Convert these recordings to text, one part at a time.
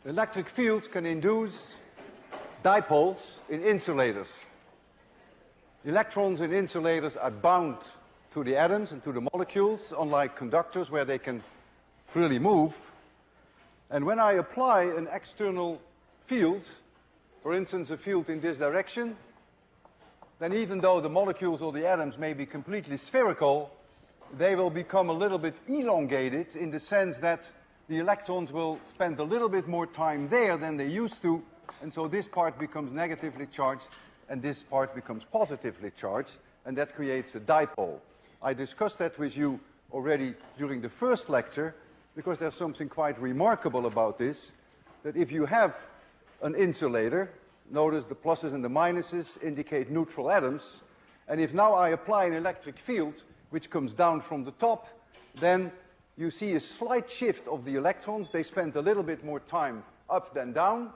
Electric fields can induce dipoles in insulators. Electrons in insulators are bound to the atoms and to the molecules, unlike conductors where they can freely move. And when I apply an external field, for instance a field in this direction, then even though the molecules or the atoms may be completely spherical, they will become a little bit elongated in the sense that the electrons will spend a little bit more time there than they used to, and so this part becomes negatively charged and this part becomes positively charged, and that creates a dipole. I discussed that with you already during the first lecture, because there's something quite remarkable about this, that if you have an insulator, notice the pluses and the minuses indicate neutral atoms, and if now I apply an electric field which comes down from the top, then you see a slight shift of the electrons. They spend a little bit more time up than down,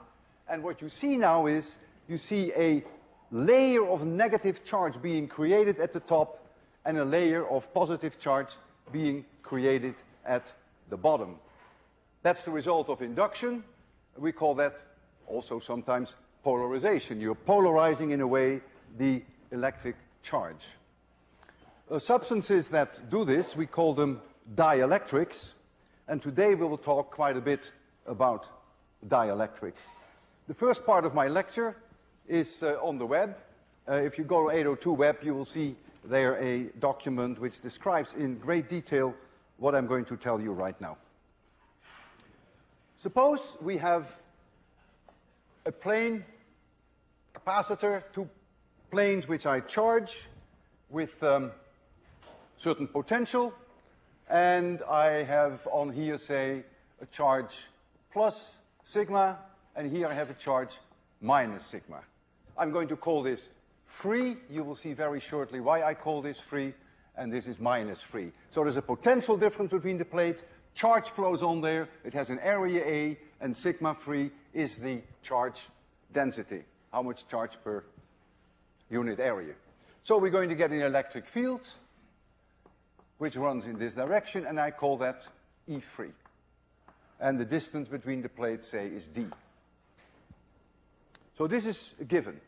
and what you see now is you see a layer of negative charge being created at the top and a layer of positive charge being created at the bottom. That's the result of induction. We call that also sometimes polarization. You're polarizing in a way the electric charge. Substances that do this, we call them dielectrics, and today we will talk quite a bit about dielectrics. The first part of my lecture is on the web. If you go to 802 web, you will see there a document which describes in great detail what I'm going to tell you right now. Suppose we have a plane capacitor, two planes which I charge with certain potential, and I have on here, say, a charge plus sigma, and here I have a charge minus sigma. I'm going to call this free. You will see very shortly why I call this free, and this is minus free. So there's a potential difference between the plate, charge flows on there, it has an area A, and sigma free is the charge density, how much charge per unit area. So we're going to get an electric field which runs in this direction, and I call that E free. And the distance between the plates, say, is d. So this is a given.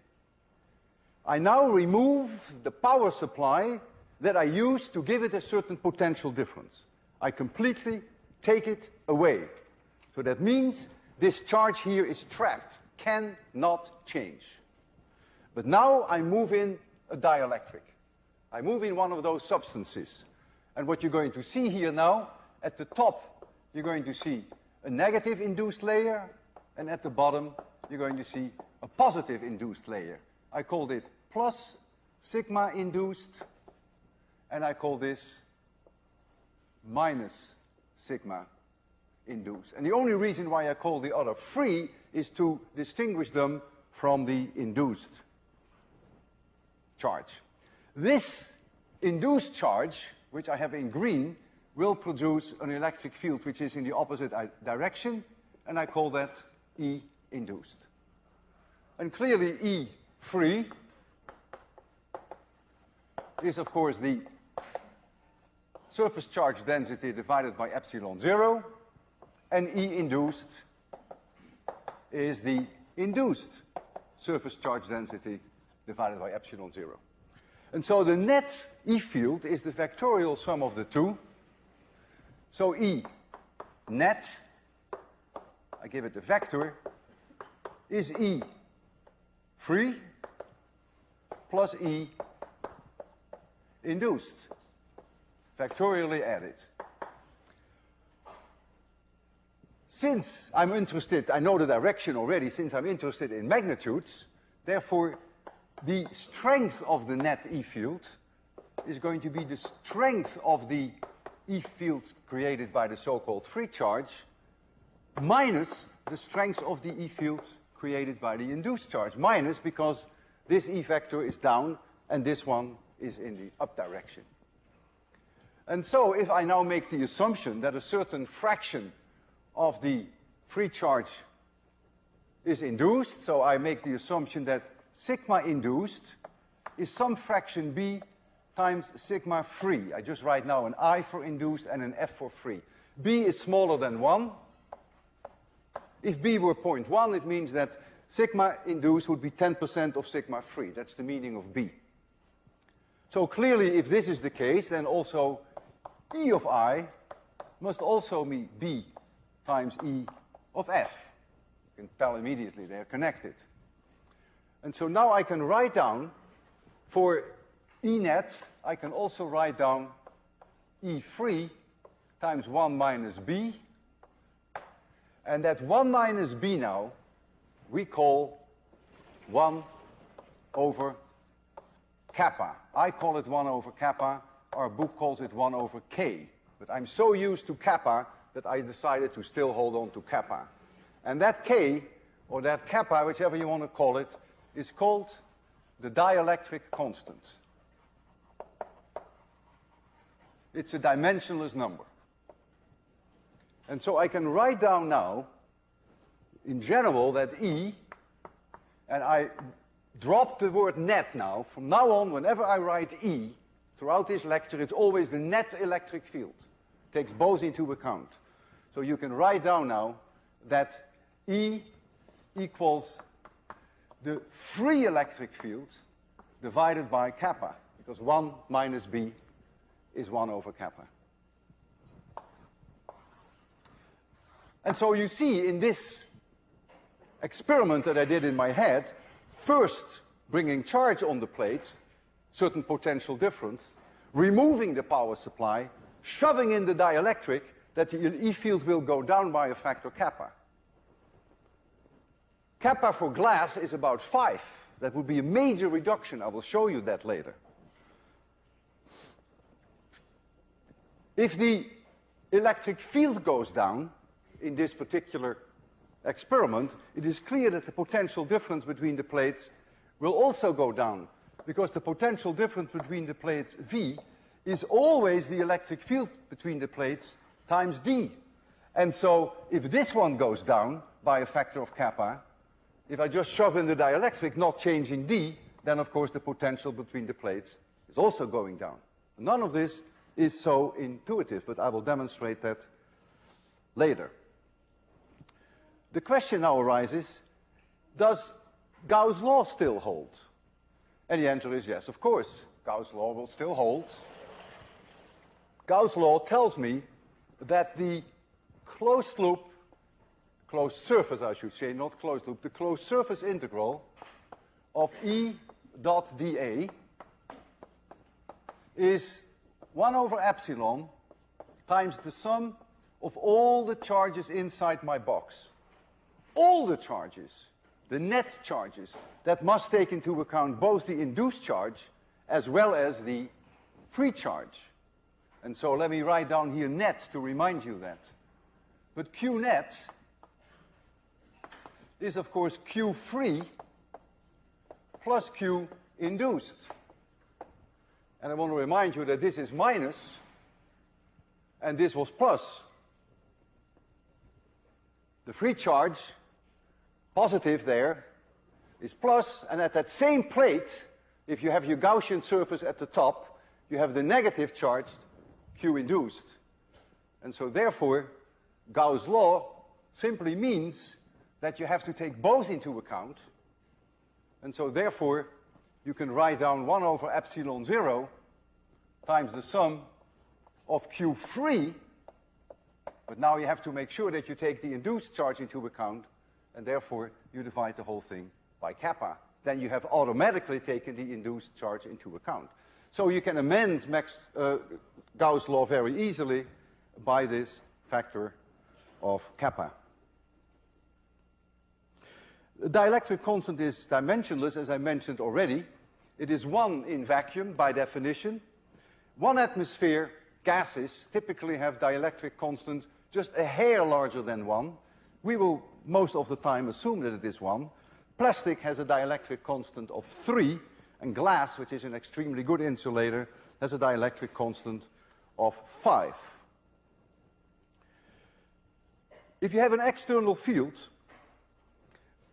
I now remove the power supply that I used to give it a certain potential difference. I completely take it away. So that means this charge here is trapped, cannot change. But now I move in a dielectric. I move in one of those substances. And what you're going to see here now, at the top, you're going to see a negative induced layer, and at the bottom, you're going to see a positive induced layer. I called it plus sigma induced, and I call this minus sigma induced. And the only reason why I call the other free is to distinguish them from the induced charge. This induced charge, which I have in green, will produce an electric field which is in the opposite direction, and I call that E induced. And clearly E free is, of course, the surface charge density divided by epsilon 0, and E induced is the induced surface charge density divided by epsilon 0. And so the net E field is the vectorial sum of the two. So E net, I give it a vector, is E free plus E induced, vectorially added. Since I'm interested, I know the direction already, since I'm interested in magnitudes, therefore the strength of the net E field is going to be the strength of the E field created by the so-called free charge minus the strength of the E field created by the induced charge. Minus because this E vector is down and this one is in the up direction. And so if I now make the assumption that a certain fraction of the free charge is induced, so I make the assumption that sigma induced is some fraction B times sigma free. I just write now an I for induced and an F for free. B is smaller than 1. If B were 0.1, it means that sigma induced would be 10% of sigma free. That's the meaning of B. So clearly, if this is the case, then also E of I must also be B times E of F. You can tell immediately they're connected. And so now I can write down, for E net, I can also write down E free times 1 minus B. And that 1 minus B now, we call 1 over kappa. I call it 1 over kappa. Our book calls it 1 over K. But I'm so used to kappa that I decided to still hold on to kappa. And that K, or that kappa, whichever you want to call it, is called the dielectric constant. It's a dimensionless number. And so I can write down now, in general, that E, and I drop the word net now. From now on, whenever I write E, throughout this lecture, it's always the net electric field. It takes both into account. So you can write down now that E equals the free electric field divided by kappa, because 1 minus B is 1 over kappa. And so you see in this experiment that I did in my head, first bringing charge on the plate, certain potential difference, removing the power supply, shoving in the dielectric, that the E field will go down by a factor kappa. Kappa for glass is about 5. That would be a major reduction. I will show you that later. If the electric field goes down in this particular experiment, it is clear that the potential difference between the plates will also go down, because the potential difference between the plates V is always the electric field between the plates times D. And so if this one goes down by a factor of kappa, if I just shove in the dielectric, not changing D, then of course the potential between the plates is also going down. None of this is so intuitive, but I will demonstrate that later. The question now arises, does Gauss' law still hold? And the answer is yes, of course. Gauss' law will still hold. Gauss' law tells me that the closed loop, closed surface I should say, not closed loop, the closed surface integral of E dot dA is 1 over epsilon times the sum of all the charges inside my box. All the charges, the net charges, that must take into account both the induced charge as well as the free charge. And so let me write down here net to remind you that. But Q net is of course Q free plus Q induced. And I want to remind you that this is minus and this was plus. The free charge, positive there, is plus, and at that same plate, if you have your Gaussian surface at the top, you have the negative charge, Q induced. And so therefore, Gauss' law simply means that you have to take both into account. And so therefore, you can write down 1 over epsilon 0 times the sum of Q free, but now you have to make sure that you take the induced charge into account, and therefore you divide the whole thing by kappa. Then you have automatically taken the induced charge into account. So you can amend Gauss' law very easily by this factor of kappa. The dielectric constant is dimensionless, as I mentioned already. It is 1 in vacuum by definition. 1 atmosphere gases typically have dielectric constants just a hair larger than 1. We will most of the time assume that it is 1. Plastic has a dielectric constant of 3, and glass, which is an extremely good insulator, has a dielectric constant of 5. If you have an external field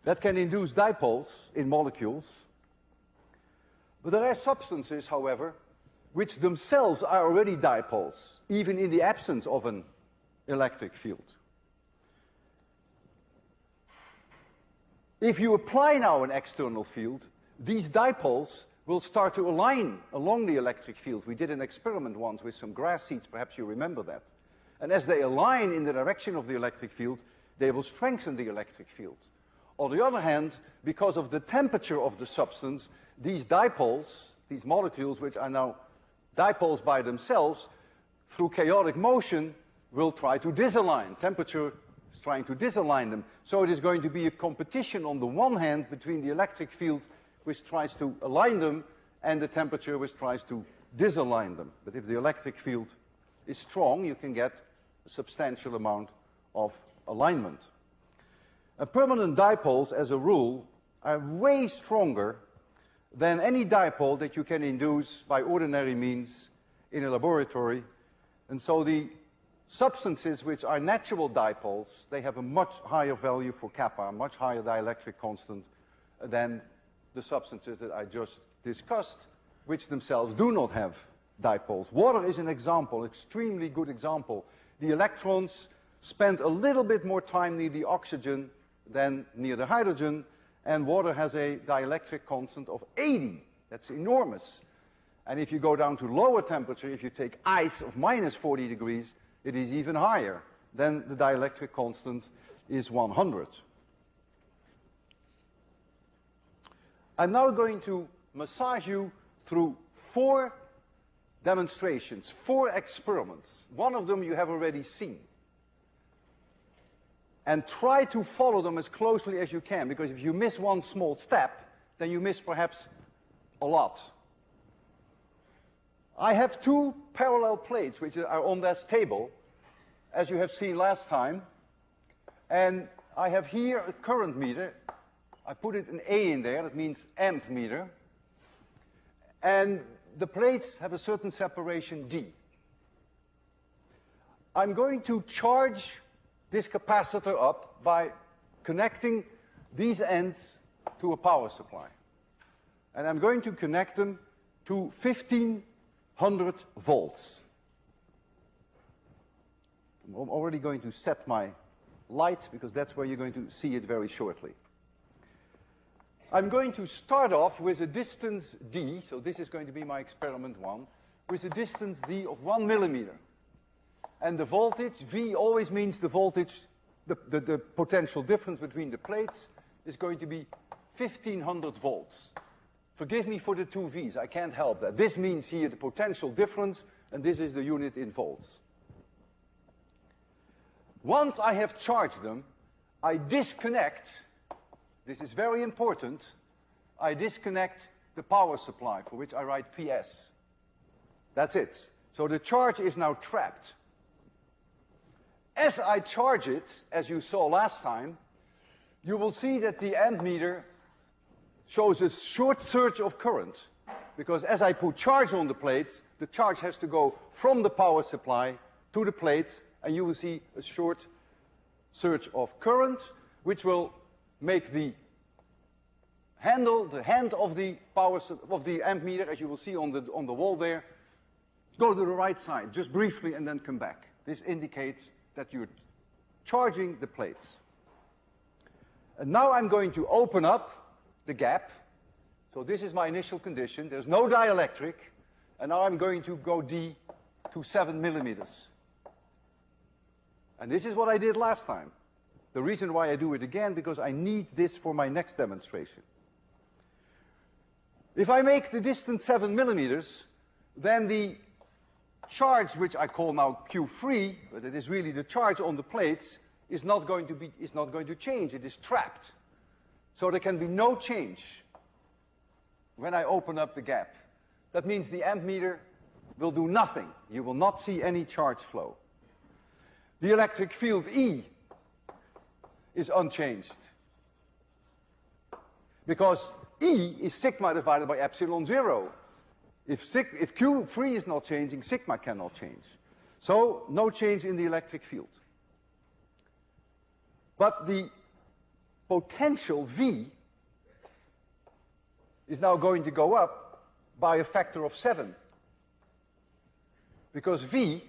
that can induce dipoles in molecules, but there are substances, however, which themselves are already dipoles, even in the absence of an electric field. If you apply now an external field, these dipoles will start to align along the electric field. We did an experiment once with some grass seeds, perhaps you remember that. And as they align in the direction of the electric field, they will strengthen the electric field. On the other hand, because of the temperature of the substance, these dipoles, these molecules which are now dipoles by themselves, through chaotic motion, will try to disalign. Temperature is trying to disalign them. So it is going to be a competition on the one hand between the electric field which tries to align them and the temperature which tries to disalign them. But if the electric field is strong, you can get a substantial amount of alignment. And permanent dipoles, as a rule, are way stronger than any dipole that you can induce by ordinary means in a laboratory. And so the substances which are natural dipoles, they have a much higher value for kappa, a much higher dielectric constant than the substances that I just discussed, which themselves do not have dipoles. Water is an example, extremely good example. The electrons spend a little bit more time near the oxygen than near the hydrogen, and water has a dielectric constant of 80. That's enormous. And if you go down to lower temperature, if you take ice of minus 40 degrees, it is even higher. Then the dielectric constant is 100. I'm now going to massage you through 4 demonstrations, 4 experiments. One of them you have already seen. And try to follow them as closely as you can, because if you miss one small step, then you miss perhaps a lot. I have 2 parallel plates which are on this table, as you have seen last time. And I have here a current meter. I put it an A in there, that means amp meter. And the plates have a certain separation D. I'm going to charge this capacitor up by connecting these ends to a power supply. And I'm going to connect them to 1500 volts. I'm already going to set my lights because that's where you're going to see it very shortly. I'm going to start off with a distance D, so this is going to be my experiment 1, with a distance D of 1 millimeter. And the voltage, V always means the voltage, the potential difference between the plates is going to be 1500 volts. Forgive me for the 2 V's, I can't help that. This means here the potential difference, and this is the unit in volts. Once I have charged them, I disconnect, this is very important, I disconnect the power supply, for which I write PS. That's it. So the charge is now trapped. As I charge it, as you saw last time, you will see that the ammeter shows a short surge of current. Because as I put charge on the plates, the charge has to go from the power supply to the plates, and you will see a short surge of current, which will make the handle, the hand of the ammeter, as you will see on the wall there, go to the right side, just briefly, and then come back. This indicates that you're charging the plates. And now I'm going to open up the gap. So this is my initial condition. There's no dielectric. And now I'm going to go D to 7 millimeters. And this is what I did last time. The reason why I do it again, because I need this for my next demonstration. If I make the distance 7 millimeters, then the charge, which I call now Q free, but it is really the charge on the plates, is not going to change. It is trapped. So there can be no change when I open up the gap. That means the ammeter will do nothing. You will not see any charge flow. The electric field E is unchanged, because E is sigma divided by epsilon 0. If Q free is not changing, sigma cannot change. So no change in the electric field. But the potential V is now going to go up by a factor of 7. Because V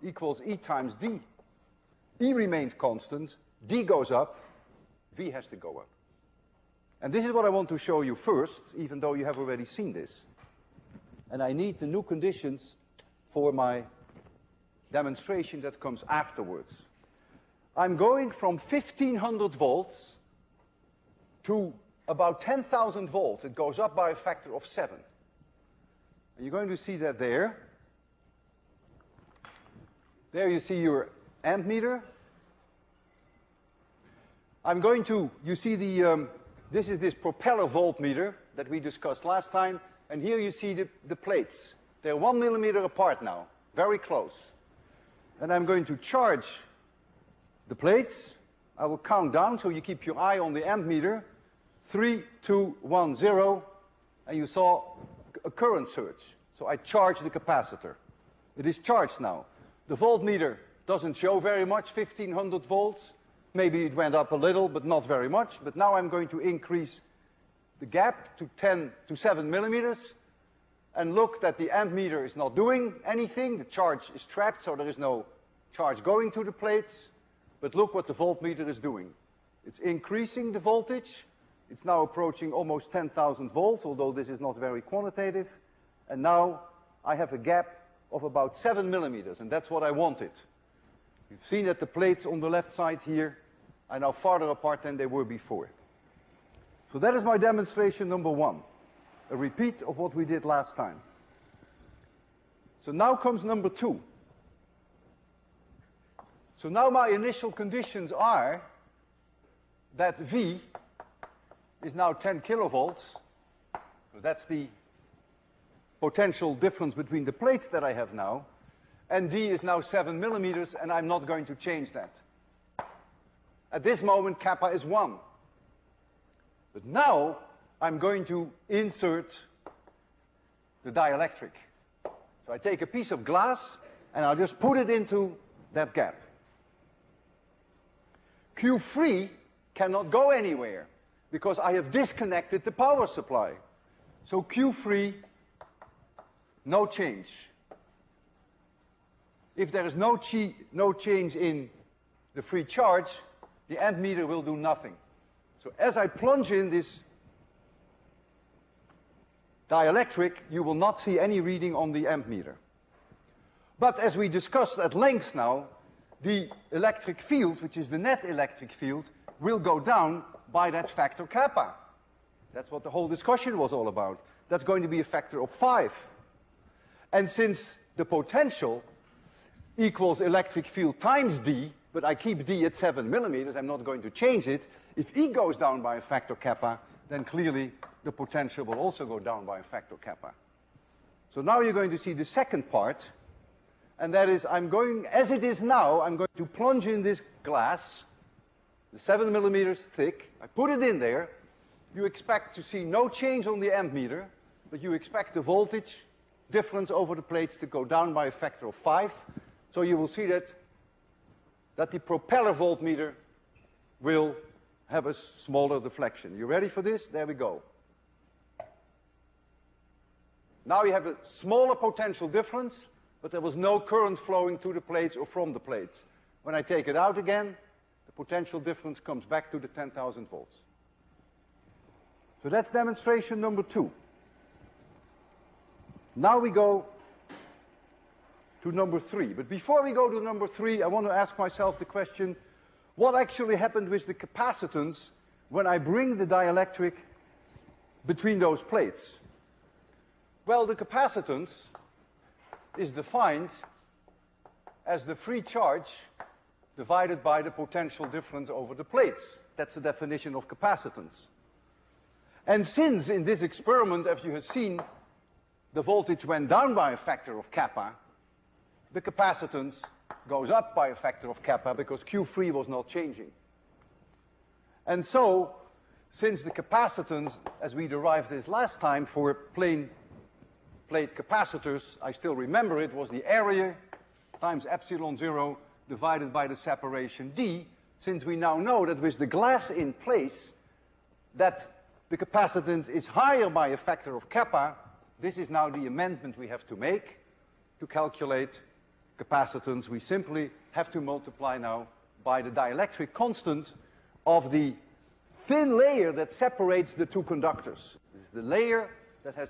equals E times D. E remains constant, D goes up, V has to go up. And this is what I want to show you first, even though you have already seen this. And I need the new conditions for my demonstration that comes afterwards. I'm going from 1500 volts to about 10,000 volts. It goes up by a factor of 7. And you're going to see that there. There you see your amp meter. I'm going to, you see this is this propeller voltmeter that we discussed last time. And here you see the plates. They're 1 millimeter apart now, very close. And I'm going to charge the plates. I will count down, so you keep your eye on the amp meter. 3, 2, 1, 0. And you saw a current surge. So I charge the capacitor. It is charged now. The voltmeter doesn't show very much, 1500 volts. Maybe it went up a little, but not very much. But now I'm going to increase the gap to 7 millimeters. And look that the amp meter is not doing anything. The charge is trapped, so there is no charge going to the plates. But look what the voltmeter is doing. It's increasing the voltage. It's now approaching almost 10,000 volts, although this is not very quantitative. And now I have a gap of about 7 millimeters, and that's what I wanted. You've seen that the plates on the left side here are now farther apart than they were before. So that is my demonstration number 1, a repeat of what we did last time. So now comes number 2. So now my initial conditions are that V is now 10 kilovolts. So that's the potential difference between the plates that I have now. And D is now 7 millimeters, and I'm not going to change that. At this moment, kappa is 1. But now I'm going to insert the dielectric. So I take a piece of glass, and I'll just put it into that gap. Q3 cannot go anywhere, because I have disconnected the power supply. So Q3, no change. If there is no change in the free charge, the amp meter will do nothing. So as I plunge in this dielectric, you will not see any reading on the amp meter. But as we discussed at length now, the electric field, which is the net electric field, will go down by that factor kappa. That's what the whole discussion was all about. That's going to be a factor of 5. And since the potential equals electric field times D, but I keep D at 7 millimeters, I'm not going to change it. If E goes down by a factor kappa, then clearly the potential will also go down by a factor kappa. So now you're going to see the second part, and that is I'm going, as it is now, I'm going to plunge in this glass, the 7 millimeters thick. I put it in there. You expect to see no change on the amp meter, but you expect the voltage difference over the plates to go down by a factor of 5. So you will see that the propeller voltmeter will have a smaller deflection. You ready for this? There we go. Now you have a smaller potential difference, but there was no current flowing to the plates or from the plates. When I take it out again, the potential difference comes back to the 10,000 volts. So that's demonstration number 2. Now we go to number 3. But before we go to number 3, I want to ask myself the question, what actually happened with the capacitance when I bring the dielectric between those plates? Well, the capacitance is defined as the free charge divided by the potential difference over the plates. That's the definition of capacitance. And since in this experiment, as you have seen, the voltage went down by a factor of kappa, the capacitance goes up by a factor of kappa because Q3 was not changing. And so, since the capacitance, as we derived this last time for plain plate capacitors, I still remember it was the area times epsilon 0 divided by the separation D, since we now know that with the glass in place, that the capacitance is higher by a factor of kappa, this is now the amendment we have to make to calculate capacitance. We simply have to multiply now by the dielectric constant of the thin layer that separates the two conductors. This is the layer that has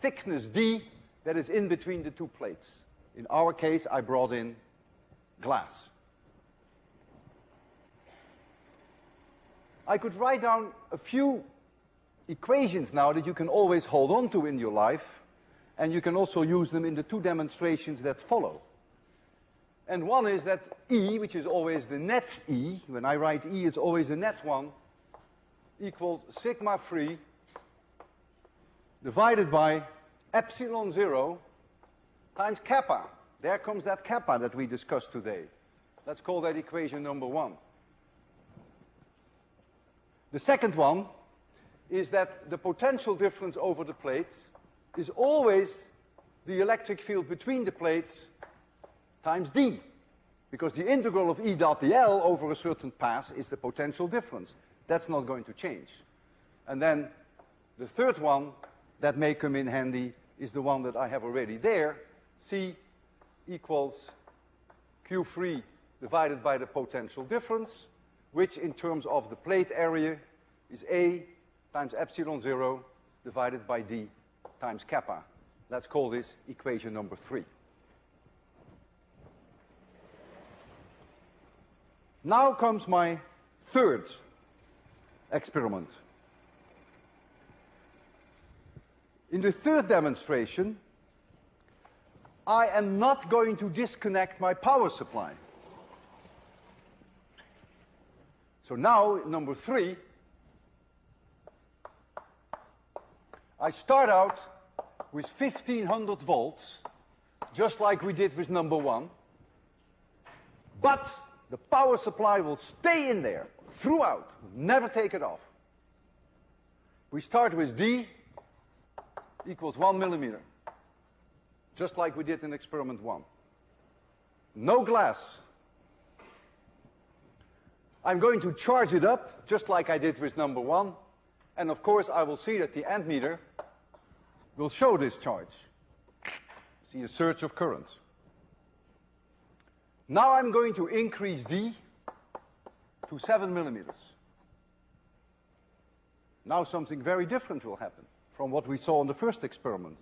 thickness d that is in between the two plates. In our case, I brought in glass. I could write down a few equations now that you can always hold on to in your life, and you can also use them in the two demonstrations that follow. And one is that E, which is always the net E, when I write E, it's always the net one, equals sigma free divided by epsilon 0 times kappa. There comes that kappa that we discussed today. Let's call that equation number 1. The second one is that the potential difference over the plates is always the electric field between the plates times d, because the integral of E dot dl over a certain pass is the potential difference. That's not going to change. And then the third one that may come in handy is the one that I have already there. C equals Q free divided by the potential difference, which in terms of the plate area is A times epsilon 0 divided by d times kappa. Let's call this equation number 3. Now comes my third experiment. In the third demonstration, I am not going to disconnect my power supply. So now, number 3, I start out with 1500 volts, just like we did with number 1, but the power supply will stay in there throughout, never take it off. We start with D equals 1 millimeter, just like we did in experiment 1. No glass. I'm going to charge it up, just like I did with number 1, and of course I will see that the ammeter will show this charge. See a surge of current. Now I'm going to increase D to 7 millimeters. Now something very different will happen from what we saw in the first experiment.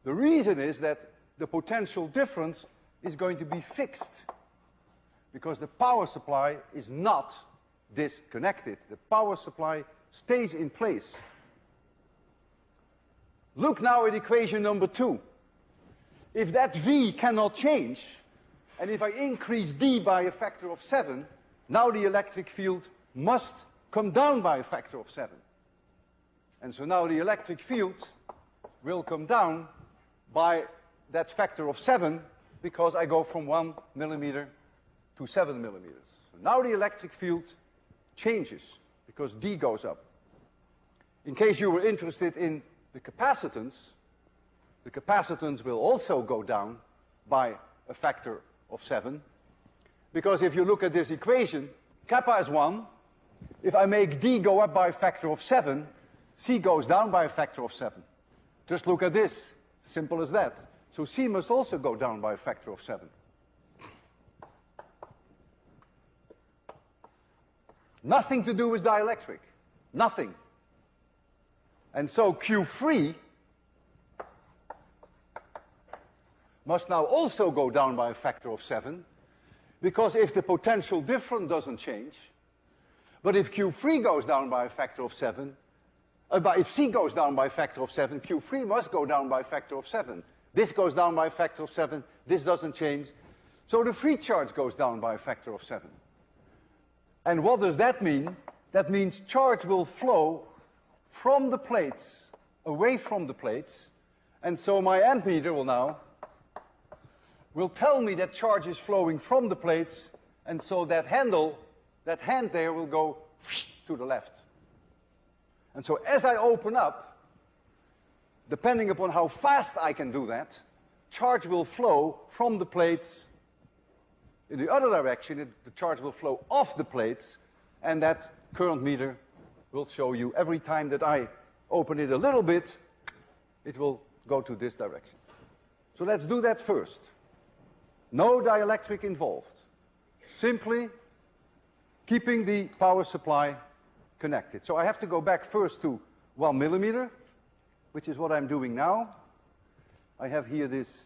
The reason is that the potential difference is going to be fixed, because the power supply is not disconnected. The power supply stays in place. Look now at equation number 2. If that V cannot change, and if I increase D by a factor of 7, now the electric field must come down by a factor of 7. And so now the electric field will come down by that factor of 7, because I go from 1 millimeter to 7 millimeters. So now the electric field changes, because D goes up. In case you were interested in the capacitance will also go down by a factor of 7, because if you look at this equation, kappa is 1. If I make D go up by a factor of 7, C goes down by a factor of 7. Just look at this, simple as that. So C must also go down by a factor of 7. Nothing to do with dielectric, nothing. And so Q free must now also go down by a factor of 7, because if the potential difference doesn't change, but if Q free goes down by a factor of 7, if C goes down by a factor of 7, Q free must go down by a factor of 7. This goes down by a factor of 7, this doesn't change, so the free charge goes down by a factor of 7. And what does that mean? That means charge will flow from the plates, away from the plates, and so my ammeter will tell me that charge is flowing from the plates, and so that hand there will go to the left. And so as I open up, depending upon how fast I can do that, charge will flow from the plates in the other direction. The charge will flow off the plates, and that current meter will show you every time that I open it a little bit, it will go to this direction. So let's do that first. No dielectric involved. Simply keeping the power supply connected. So I have to go back first to 1 millimeter, which is what I'm doing now. I have here this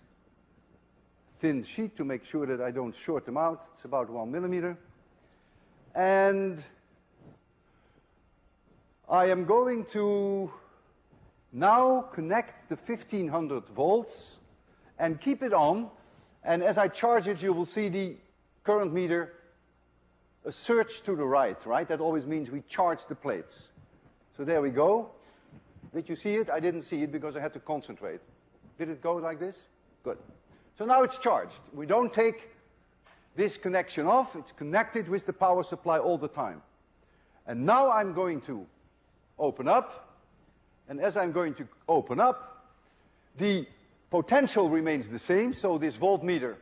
thin sheet to make sure that I don't short them out. It's about 1 millimeter. And I am going to now connect the 1500 volts and keep it on. And as I charge it, you will see the current meter a surge to the right, right? That always means we charge the plates. So there we go. Did you see it? I didn't see it because I had to concentrate. Did it go like this? Good. So now it's charged. We don't take this connection off. It's connected with the power supply all the time. And now I'm going to open up. And as I'm going to open up, the potential remains the same. So this voltmeter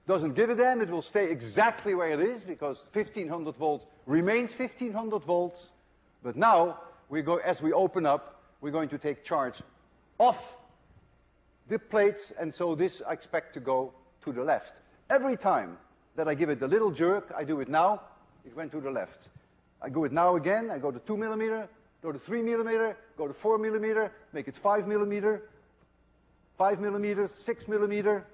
doesn't give a damn. It will stay exactly where it is because 1500 volts remains 1500 volts. But now, as we open up, we're going to take charge off the plates, and so this I expect to go to the left. Every time that I give it a little jerk, I do it now, it went to the left. I do it now again, I go to 2 millimeter, go to 3 millimeter, go to 4 millimeter, make it 5 millimeter, 5 millimeters, 6 millimeter,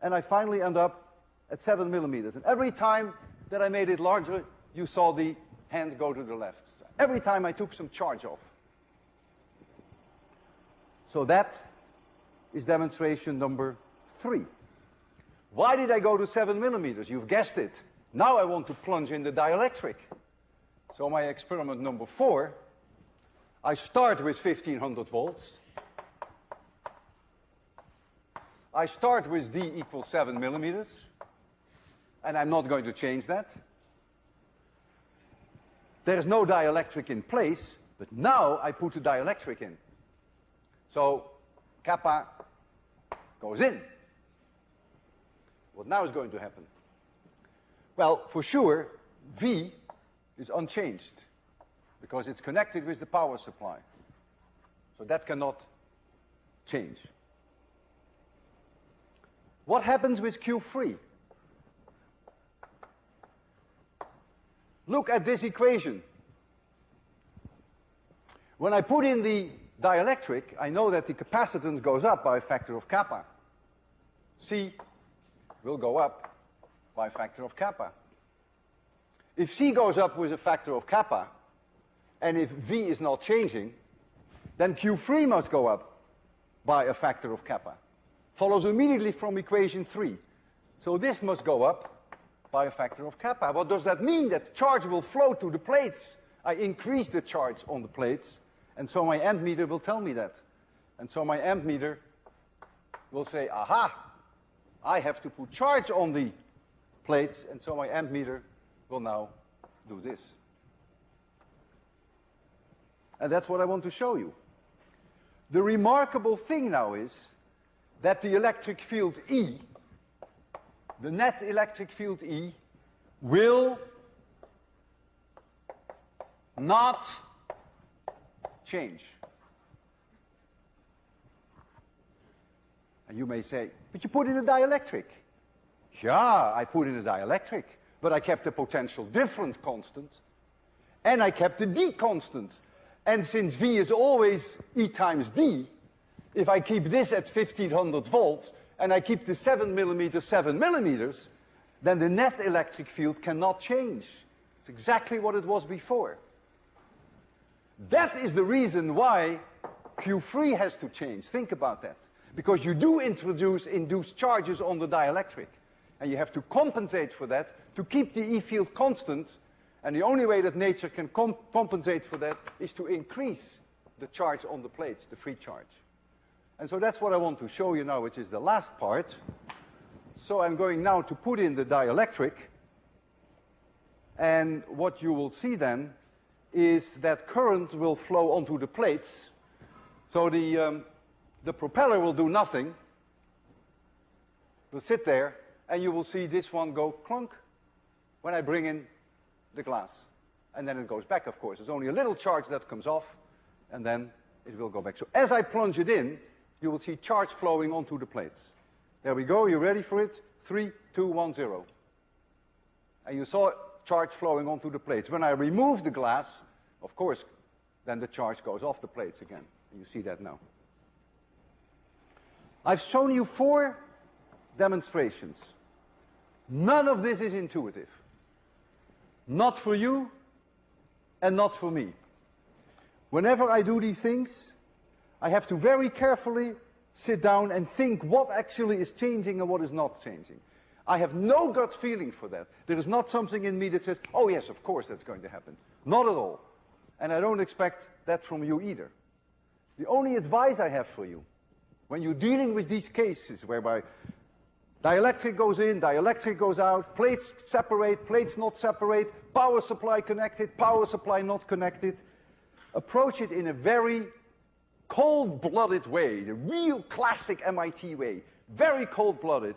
and I finally end up at 7 millimeters. And every time that I made it larger, you saw the hand go to the left. Every time I took some charge off. So that is demonstration number 3. Why did I go to 7 millimeters? You've guessed it. Now I want to plunge in the dielectric. So my experiment number 4, I start with 1500 volts. I start with D equals 7 millimeters. And I'm not going to change that. There's no dielectric in place, but now I put the dielectric in. So kappa goes in. What now is going to happen? Well, for sure, V is unchanged because it's connected with the power supply. So that cannot change. What happens with Q3? Look at this equation. When I put in the dielectric, I know that the capacitance goes up by a factor of kappa. C will go up by a factor of kappa. If C goes up with a factor of kappa, and if V is not changing, then Q3 must go up by a factor of kappa. Follows immediately from equation 3. So this must go up by a factor of kappa. What does that mean? That charge will flow to the plates. I increase the charge on the plates, and so my ammeter will tell me that. And so my ammeter will say, aha, I have to put charge on the plates, and so my ammeter will now do this. And that's what I want to show you. The remarkable thing now is that the electric field E, the net electric field E, will not change. And you may say, but you put in a dielectric. Yeah, I put in a dielectric, but I kept the potential difference constant, and I kept the D constant. And since V is always E times D, if I keep this at 1500 volts, and I keep the 7 millimeters, then the net electric field cannot change. It's exactly what it was before. That is the reason why Q3 has to change. Think about that. Because you do introduce induced charges on the dielectric. And you have to compensate for that to keep the E field constant. And the only way that nature can compensate for that is to increase the charge on the plates, the free charge. And so that's what I want to show you now, which is the last part. So I'm going now to put in the dielectric. And what you will see then is that current will flow onto the plates. So the propeller will do nothing. Will sit there, and you will see this one go clunk when I bring in the glass. And then it goes back, of course. There's only a little charge that comes off, and then it will go back. So as I plunge it in, you will see charge flowing onto the plates. There we go. You ready for it? 3, 2, 1, 0. And you saw charge flowing onto the plates. When I remove the glass, Of course, then the charge goes off the plates again. You see that now. I've shown you 4 demonstrations. None of this is intuitive. Not for you and not for me. Whenever I do these things, I have to very carefully sit down and think what actually is changing and what is not changing. I have no gut feeling for that. There is not something in me that says, oh yes, of course that's going to happen. Not at all. And I don't expect that from you either. The only advice I have for you, when you're dealing with these cases whereby dielectric goes in, dielectric goes out, plates separate, plates not separate, power supply connected, power supply not connected, approach it in a very cold-blooded way, the real classic MIT way, very cold-blooded.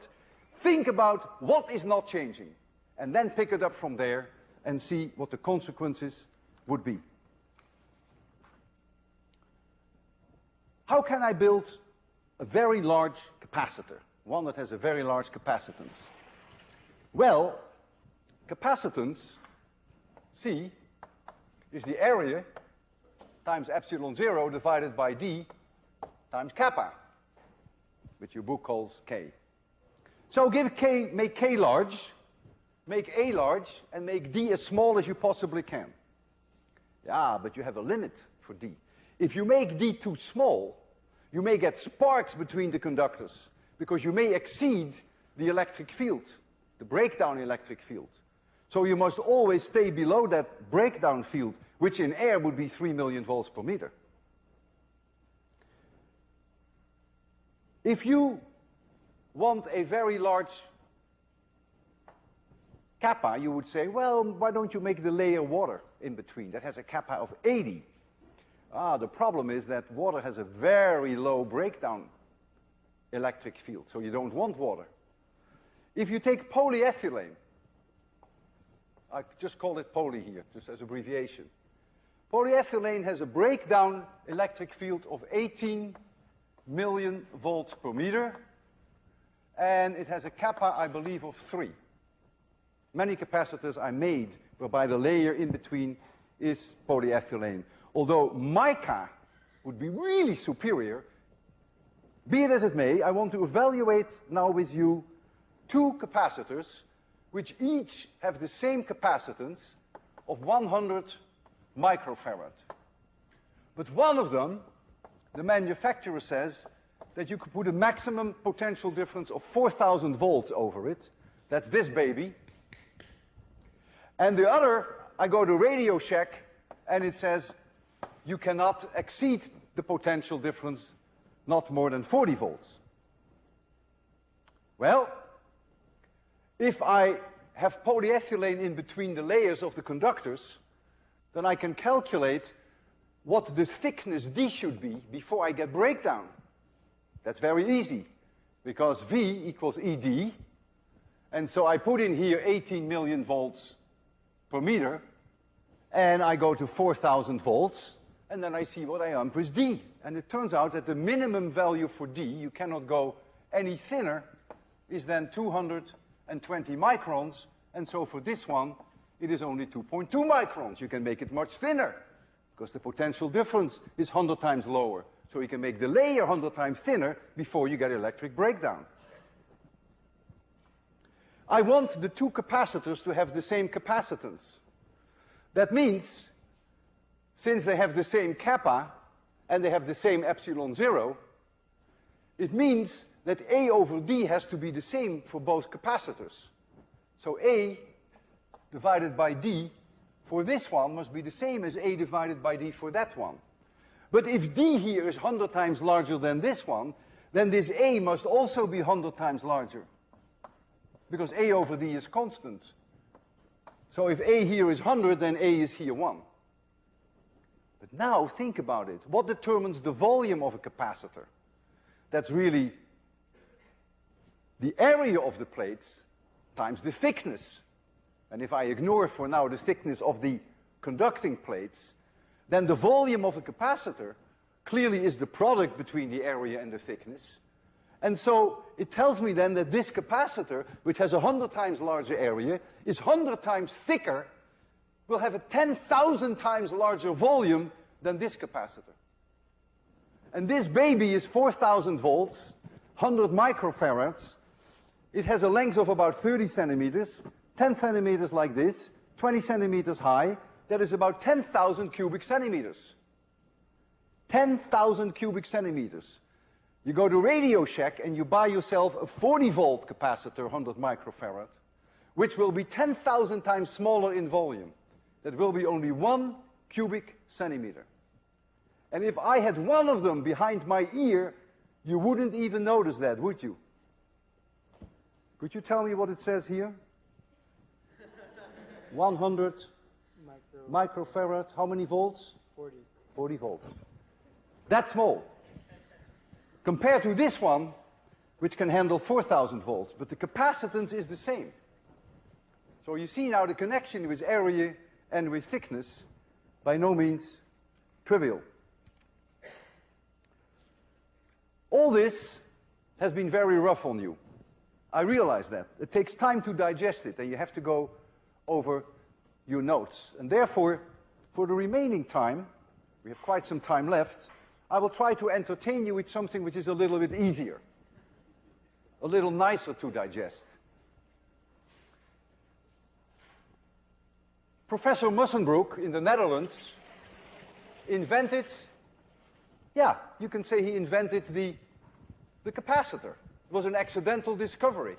Think about what is not changing, and then pick it up from there and see what the consequences would be. How can I build a very large capacitor, one that has a very large capacitance? Well, capacitance, C, is the area times epsilon 0 divided by D times kappa, which your book calls K. So make K large, make A large, and make D as small as you possibly can. Yeah, but you have a limit for D. If you make D too small, you may get sparks between the conductors, because you may exceed the electric field, the breakdown electric field. So you must always stay below that breakdown field, which in air would be 3 million volts per meter. If you want a very large kappa, you would say, well, why don't you make the layer water in between? That has a kappa of 80. The problem is that water has a very low breakdown electric field, so you don't want water. If you take polyethylene, I just call it poly here, just as abbreviation. Polyethylene has a breakdown electric field of 18 million volts per meter, and it has a kappa, I believe, of 3. Many capacitors I made whereby the layer in between is polyethylene. Although mica would be really superior, be it as it may, I want to evaluate now with you 2 capacitors which each have the same capacitance of 100 microfarad. But one of them, the manufacturer says that you could put a maximum potential difference of 4,000 volts over it. That's this baby. And the other, I go to Radio Shack, and it says you cannot exceed the potential difference not more than 40 volts. Well, if I have polyethylene in between the layers of the conductors, then I can calculate what the thickness D should be before I get breakdown. That's very easy, because V equals ED, and so I put in here 18 million volts per meter, and I go to 4,000 volts, and then I see what I am with D. And it turns out that the minimum value for D, you cannot go any thinner, is then 220 microns, and so for this one, it is only 2.2 microns. You can make it much thinner, because the potential difference is 100 times lower. So you can make the layer 100 times thinner before you get electric breakdown. I want the 2 capacitors to have the same capacitance. That means, since they have the same kappa, and they have the same epsilon 0, it means that A over D has to be the same for both capacitors. So A divided by D for this one must be the same as A divided by D for that one. But if D here is 100 times larger than this one, then this A must also be 100 times larger, because A over D is constant. So if A here is 100, then A is here 1. But now think about it. What determines the volume of a capacitor? That's really the area of the plates times the thickness. And if I ignore for now the thickness of the conducting plates, then the volume of a capacitor clearly is the product between the area and the thickness. And so it tells me then that this capacitor, which has 100 times larger area, is 100 times thicker will have a 10,000 times larger volume than this capacitor. And this baby is 4,000 volts, 100 microfarads. It has a length of about 30 centimeters, 10 centimeters like this, 20 centimeters high. That is about 10,000 cubic centimeters. 10,000 cubic centimeters. You go to Radio Shack and you buy yourself a 40-volt capacitor, 100 microfarad, which will be 10,000 times smaller in volume. That will be only 1 cubic centimeter. And if I had one of them behind my ear, you wouldn't even notice that, would you? Could you tell me what it says here? 100 microfarad, how many volts? 40. 40 volts. That's small. Compared to this one, which can handle 4,000 volts, but the capacitance is the same. So you see now the connection with area and with thickness, by no means trivial. All this has been very rough on you. I realize that. It takes time to digest it, and you have to go over your notes. And therefore, for the remaining time, we have quite some time left, I will try to entertain you with something which is a little bit easier, a little nicer to digest. Professor Mussenbroek in the Netherlands invented, yeah, you can say he invented the capacitor. It was an accidental discovery.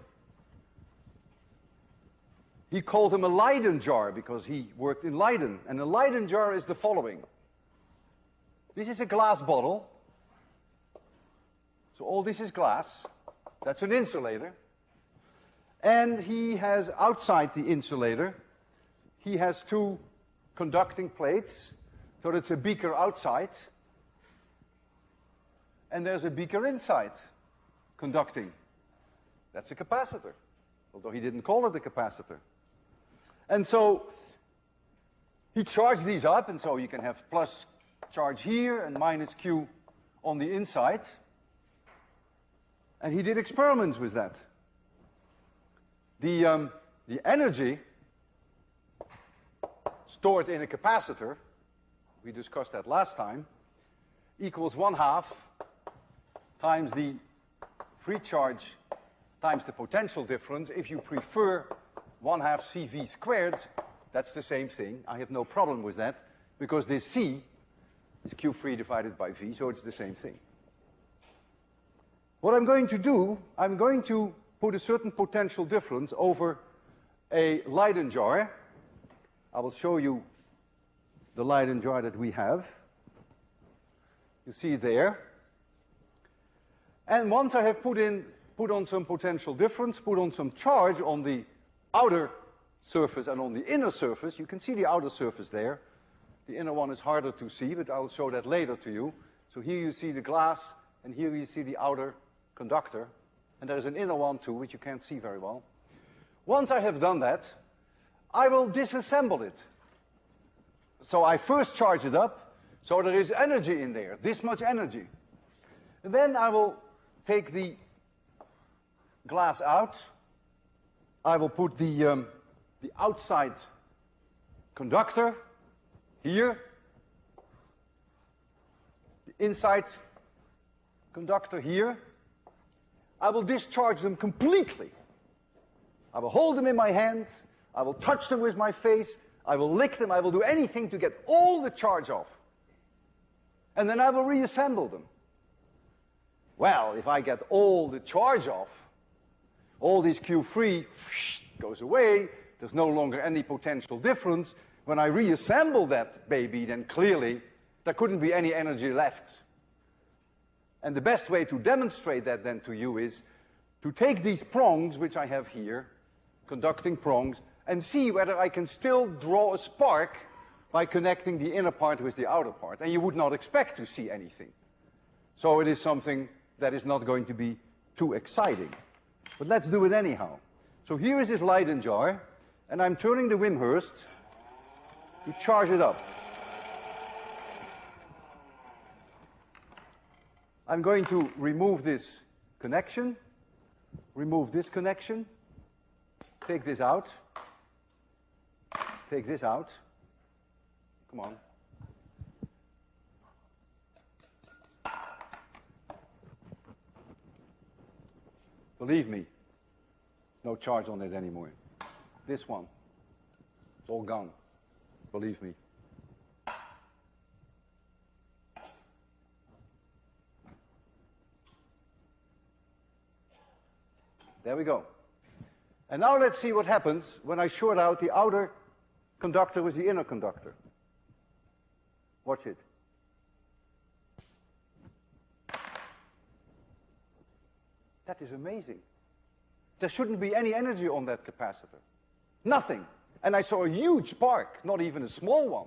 He called him a Leyden jar because he worked in Leiden. And a Leyden jar is the following. This is a glass bottle. So all this is glass. That's an insulator. And he has outside the insulator, he has two conducting plates. So that's a beaker outside. And there's a beaker inside conducting. That's a capacitor, although he didn't call it a capacitor. And so he charged these up, and so you can have plus charge here and minus Q on the inside. And he did experiments with that. The energy stored in a capacitor, we discussed that last time, equals 1/2 times the free charge times the potential difference. If you prefer 1/2 CV squared, that's the same thing. I have no problem with that, because this C is Q free divided by V, so it's the same thing. What I'm going to do, I'm going to put a certain potential difference over a Leyden jar. I will show you the Leyden jar that we have. You see there. And once I have put on some potential difference, put on some charge on the outer surface and on the inner surface, you can see the outer surface there. The inner one is harder to see, but I'll show that later to you. So here you see the glass, and here you see the outer conductor. And there's an inner one too, which you can't see very well. Once I have done that, I will disassemble it. So I first charge it up, so there is energy in there, this much energy. And then I will take the glass out. I will put the outside conductor here, the inside conductor here. I will discharge them completely. I will hold them in my hand, I will touch them with my face, I will lick them, I will do anything to get all the charge off. And then I will reassemble them. Well, if I get all the charge off, all this Q free goes away, there's no longer any potential difference. When I reassemble that baby, then clearly there couldn't be any energy left. And the best way to demonstrate that then to you is to take these prongs, which I have here, conducting prongs, and see whether I can still draw a spark by connecting the inner part with the outer part. And you would not expect to see anything. So it is something that is not going to be too exciting. But let's do it anyhow. So here is this Leyden jar, and I'm turning the Wimhurst to charge it up. I'm going to remove this connection, remove this connection, take this out, Come on. Believe me, no charge on it anymore. This one, it's all gone. Believe me. There we go. And now let's see what happens when I short out the outer conductor with the inner conductor. Watch it. That is amazing. There shouldn't be any energy on that capacitor. Nothing. And I saw a huge spark, not even a small one.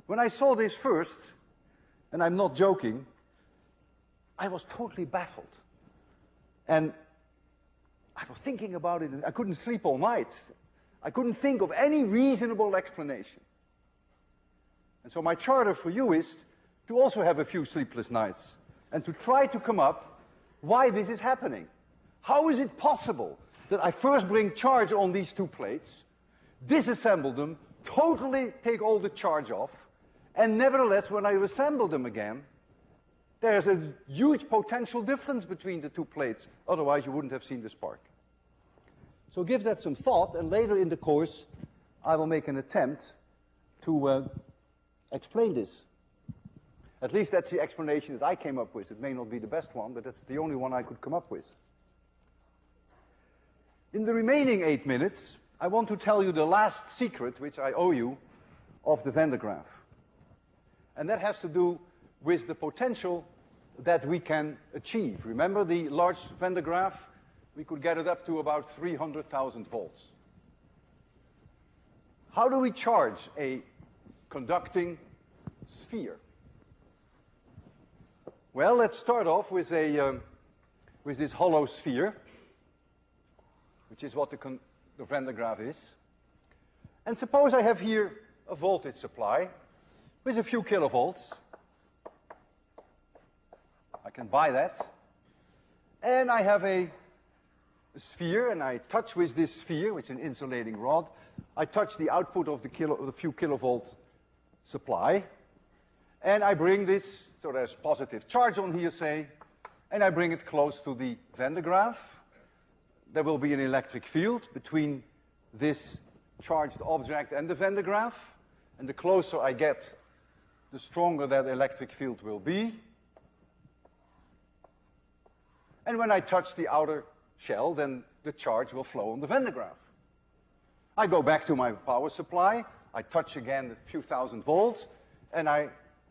When I saw this first, and I'm not joking, I was totally baffled. And I was thinking about it, and I couldn't sleep all night. I couldn't think of any reasonable explanation. And so my charter for you is to also have a few sleepless nights and to try to come up why this is happening. How is it possible that I first bring charge on these two plates, disassemble them, totally take all the charge off, and nevertheless, when I assemble them again, there's a huge potential difference between the two plates. Otherwise, you wouldn't have seen the spark. So give that some thought, and later in the course, I will make an attempt to explain this. At least that's the explanation that I came up with. It may not be the best one, but that's the only one I could come up with. In the remaining 8 minutes, I want to tell you the last secret, which I owe you, of the Van de Graaff. And that has to do with the potential that we can achieve. Remember the large Van de Graaff? We could get it up to about 300,000 volts. How do we charge a conducting sphere? Well, let's start off with this hollow sphere, which is what the Van de Graaff is. And suppose I have here a voltage supply with a few kilovolts. I can buy that. And I have a sphere, and I touch with this sphere, which is an insulating rod. I touch the output of the few kilovolt supply. And I bring this, so there's positive charge on here, say, and I bring it close to the Van de Graaff. There will be an electric field between this charged object and the Van de Graaff. And the closer I get, the stronger that electric field will be. And when I touch the outer shell, then the charge will flow on the Van de Graaff. I go back to my power supply, I touch again a few thousand volts, and I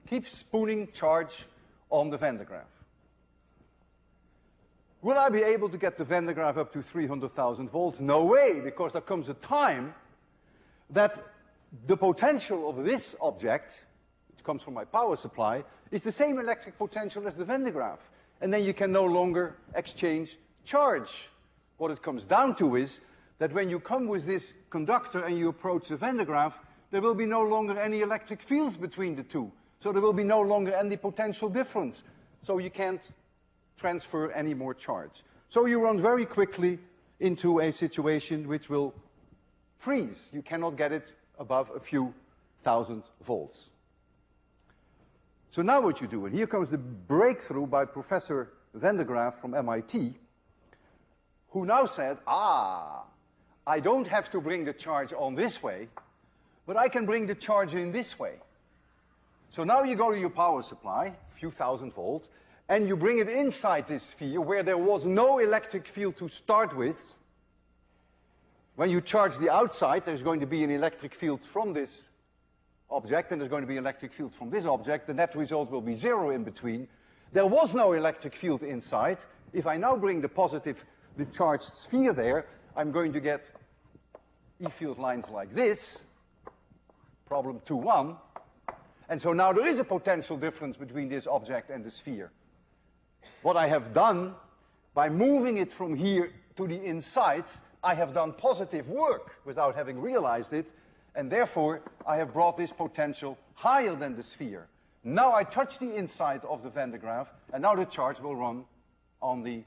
keep spooning charge on the Van de Graaff. Will I be able to get the Van de Graaff up to 300,000 volts? No way, because there comes a time that the potential of this object, which comes from my power supply, is the same electric potential as the Van de Graaff. And then you can no longer exchange charge. What it comes down to is that when you come with this conductor and you approach the Van de Graaff, there will be no longer any electric fields between the two. So there will be no longer any potential difference. So you can't transfer any more charge. So you run very quickly into a situation which will freeze. You cannot get it above a few thousand volts. So now what you do, and here comes the breakthrough by Professor Van de Graaff from MIT, who now said, I don't have to bring the charge on this way, but I can bring the charge in this way. So now you go to your power supply, a few thousand volts, and you bring it inside this sphere where there was no electric field to start with. When you charge the outside, there's going to be an electric field from this object, and there's going to be an electric field from this object. The net result will be zero in between. There was no electric field inside. If I now bring the charged sphere there, I'm going to get E-field lines like this, problem 2-1. And so now there is a potential difference between this object and the sphere. What I have done, by moving it from here to the inside, I have done positive work without having realized it, and therefore I have brought this potential higher than the sphere. Now I touch the inside of the Van de Graaff, and now the charge will run on the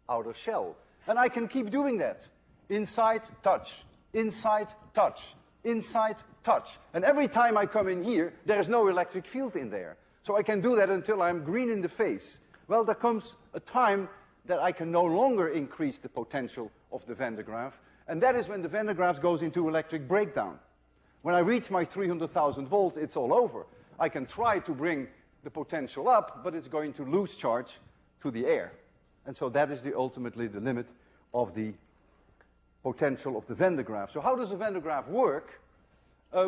outer shell. And I can keep doing that. Inside, touch. Inside, touch. inside, touch. And every time I come in here, there is no electric field in there. So I can do that until I'm green in the face. Well, there comes a time that I can no longer increase the potential of the Van de Graaff, and that is when the Van de Graaff goes into electric breakdown. When I reach my 300,000 volts, it's all over. I can try to bring the potential up, but it's going to lose charge to the air. And so that is ultimately the limit of the potential of the Van de Graaff. So how does the Van de Graaff work?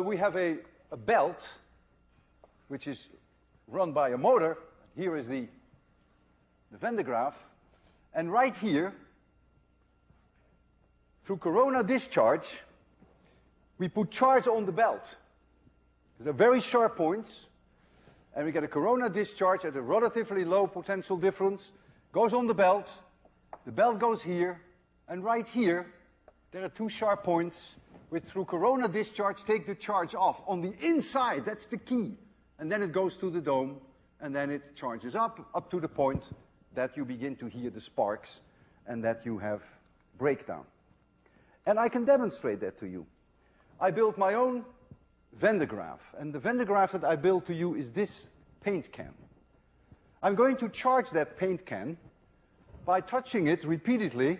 We have a belt, which is run by a motor. Here is the Van de Graaff. And right here, through corona discharge, we put charge on the belt. They're very sharp points, and we get a corona discharge at a relatively low potential difference, goes on the belt goes here, and right here, there are two sharp points which through corona discharge take the charge off. On the inside, that's the key. And then it goes to the dome, and then it charges up to the point that you begin to hear the sparks and that you have breakdown. And I can demonstrate that to you. I built my own Van de Graaff, and the Van de Graaff that I built to you is this paint can. I'm going to charge that paint can by touching it repeatedly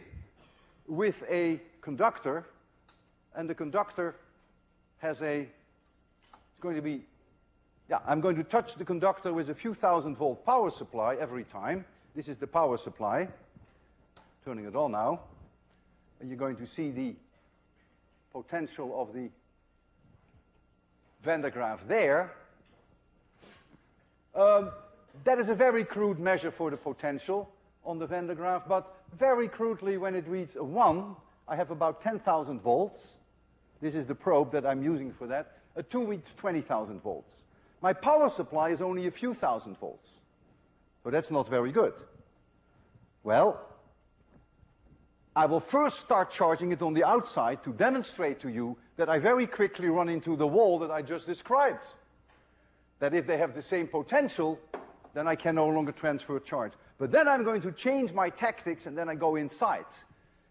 with a conductor, and the conductor has it's going to be, I'm going to touch the conductor with a few thousand volt power supply every time. This is the power supply. Turning it on now. And you're going to see the potential of the Van de Graaff there. That is a very crude measure for the potential on the Van de Graaff, but very crudely, when it reads a 1, I have about 10,000 volts. This is the probe that I'm using for that. A 2 reads 20,000 volts. My power supply is only a few thousand volts. But that's not very good. Well, I will first start charging it on the outside to demonstrate to you that I very quickly run into the wall that I just described. That if they have the same potential, then I can no longer transfer charge. But then I'm going to change my tactics, and then I go inside.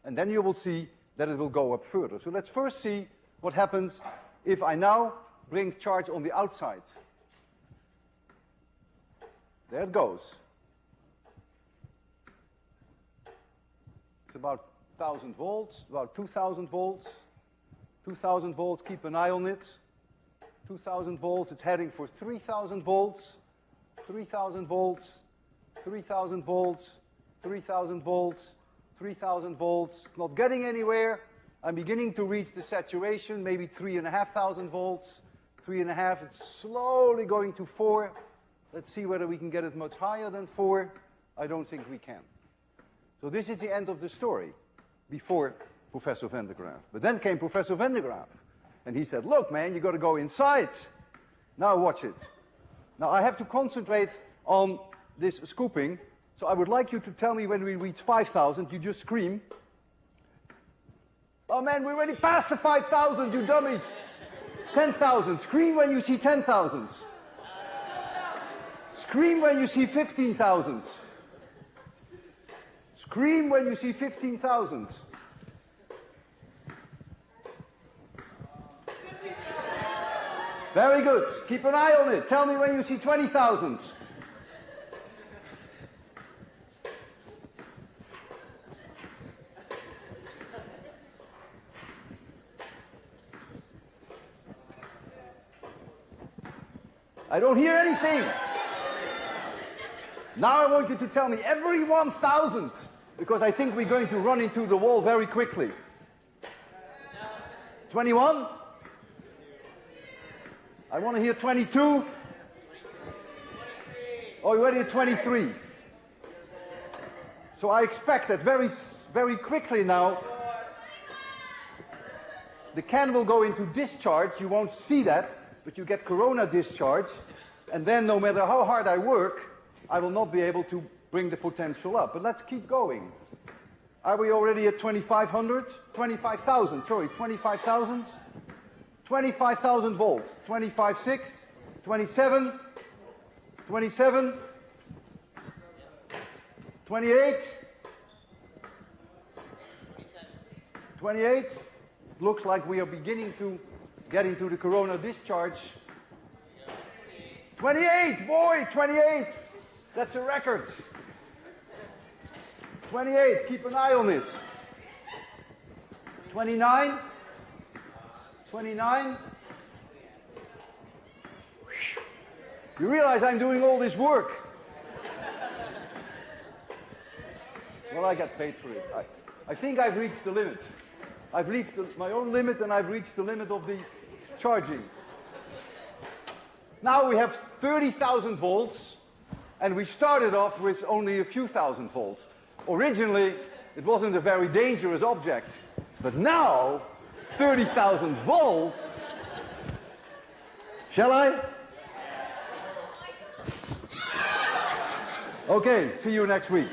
And then you will see that it will go up further. So let's first see what happens if I now bring charge on the outside. There it goes. It's about 1,000 volts, about 2,000 volts. 2,000 volts, keep an eye on it. 2,000 volts, it's heading for 3,000 volts. 3,000 volts, 3,000 volts, 3,000 volts, 3,000 volts. Not getting anywhere. I'm beginning to reach the saturation, maybe 3,500 volts. 3.5, it's slowly going to 4. Let's see whether we can get it much higher than 4. I don't think we can. So this is the end of the story before Professor Van de Graaff. But then came Professor Van de Graaff, and he said, look, man, you got to go inside. Now watch it. Now I have to concentrate on this scooping, so I would like you to tell me when we reach 5,000, you just scream. Oh man, we already passed the 5,000, you dummies. 10,000, scream when you see 10,000. Scream when you see 15,000. Scream when you see 15,000. Very good. Keep an eye on it. Tell me when you see 20,000. I don't hear anything. Now I want you to tell me every 1,000, because I think we're going to run into the wall very quickly. 21? I want to hear 22. Oh, you're already at 23. So I expect that very quickly now, the can will go into discharge. You won't see that, but you get corona discharge. And then no matter how hard I work, I will not be able to bring the potential up. But let's keep going. Are we already at 2,500? 25,000, sorry, 25,000? 25,000 volts. 25.6, 27, 27, 28, 28. Looks like we are beginning to getting to the corona discharge. 28, boy, 28. That's a record. 28, keep an eye on it. 29. 29. You realize I'm doing all this work. Well, I get paid for it. I think I've reached the limit. I've reached my own limit, and I've reached the limit of the charging. Now we have 30,000 volts, and we started off with only a few thousand volts. Originally, it wasn't a very dangerous object, but now 30,000 volts. Shall I? Okay, see you next week.